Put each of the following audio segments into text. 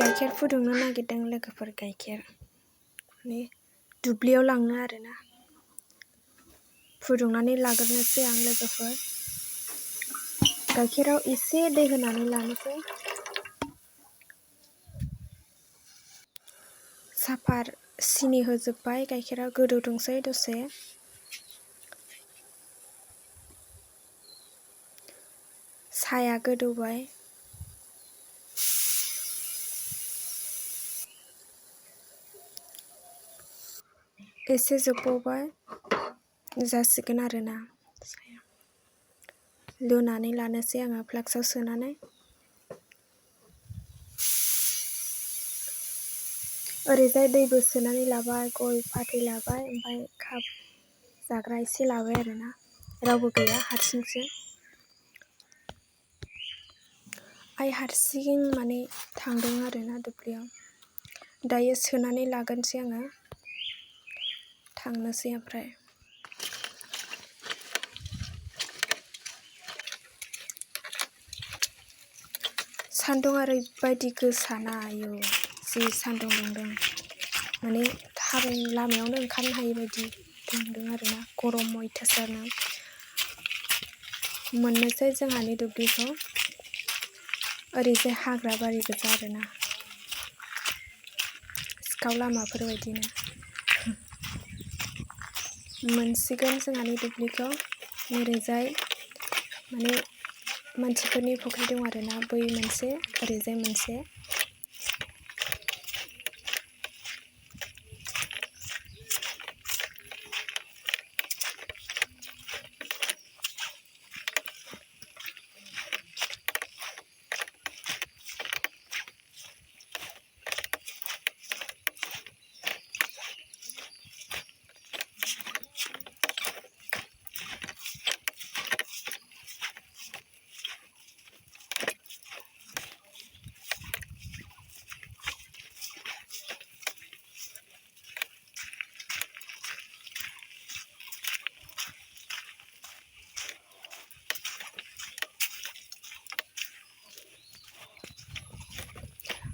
गाइखेर फुदुंनो नागिरदों लोगोफोर गाइखेर माने दुब्लियाव लांनो आरोना फुदुंनानै लाग्रोनोसै आं लोगोफोर गाइखेराव एसे दै होनानै लानोसै साफार सिनि होजोब्बाय गाइखेरा गोदौथोंसै दसे साया गोदौबाय एसे जोबबावबाय जासिगोन आरोना लुनानै लानोसै आङो फ्लाक्सआव सोनानै ओरैजाय दैबो सोनानै लाबाय गय फाथै लाबाय ओमफ्राय काप जाग्रा एसे लाबाय आरोना रावबो गैया हारसिंसो आइ हारसिं माने थांदों आरोना दुब्लियाव दायो सोनानै लागोनसै आङो थांनोसै ओमफ्राय सान्दुं ओरैबायदि गोसाना आयौ जि सान्दुं दुंदों माने थाबाय लामायावनो ओंखारनो हायि बायदि दुंदों आरोना गरम अयथासारनो मोननोसै जोंहानि दुब्लिखौ ओरैजाय हाग्रा बारि गोजा आरोना सिखाव लामाफोर बायदिनो मोनसिगोन जोंहानि दुब्लिखौ ओरैजाय माने मानसिफोरनि फुख्रि दं आरोना बै मोनसे ओरैजाय मोनसे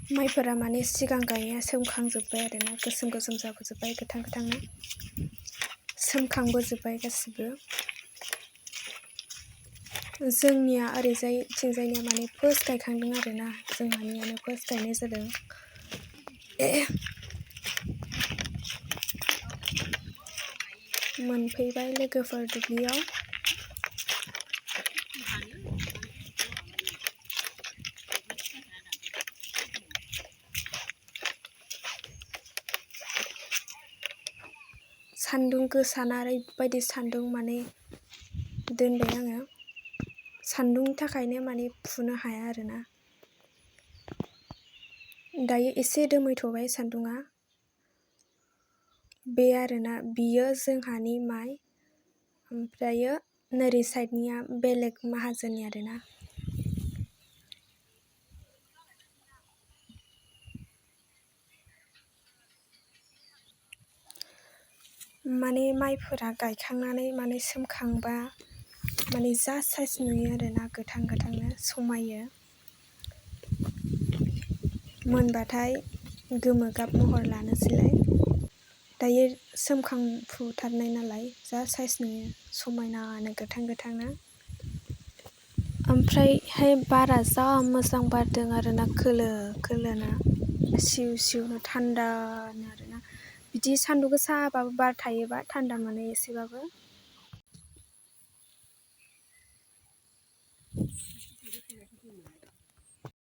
माइफोरा माने सिगां गायनाया सोमखांजोब्बाय आरोना गोसोम गोसोम जाबोजोब्बाय गोथां गोथांनो सोमखांबोजोब्बाय गासिबो जोंनिया ओरैजाय थिंजायनिया माने फार्स्ट गायखांदों आरोना जोंहानियानो फार्स्ट गायनाय जादों मोनफैबाय लोगोफोर दुब्लियाव सान्दुं गोसाना ओरैबायदि सान्दुं माने दोनबाय आङो सान्दुंनि थाखायनो माने फुनो हाया आरोना दायो एसे दोमैथ'बाय सान्दुङा बे आरोना बियो जोंहानि माइ ओमफ्रायो नोरै साइडनिया बेलेग माहाजोननि आरोना माने माइफोरा गायखांनानै माने सोमखांबा माने जा साइज नुयो आरोना गोथां गोथांनो समायो मोनबाथाय गोमो गाब महर लानोसैलाय दायो सोमखांफुथारनाय नालाय जा साइज नुयो समायनानो गोथां गोथांनो ओमफ्रायहाय बारा जा मोजां बारदों आरोना खोलो खोलोनो सिउ सिउनो थान्दानो आरोना बिदि सान्दुं गोसाबाबो बार थायोबा थान्दा मोनो एसेबाबो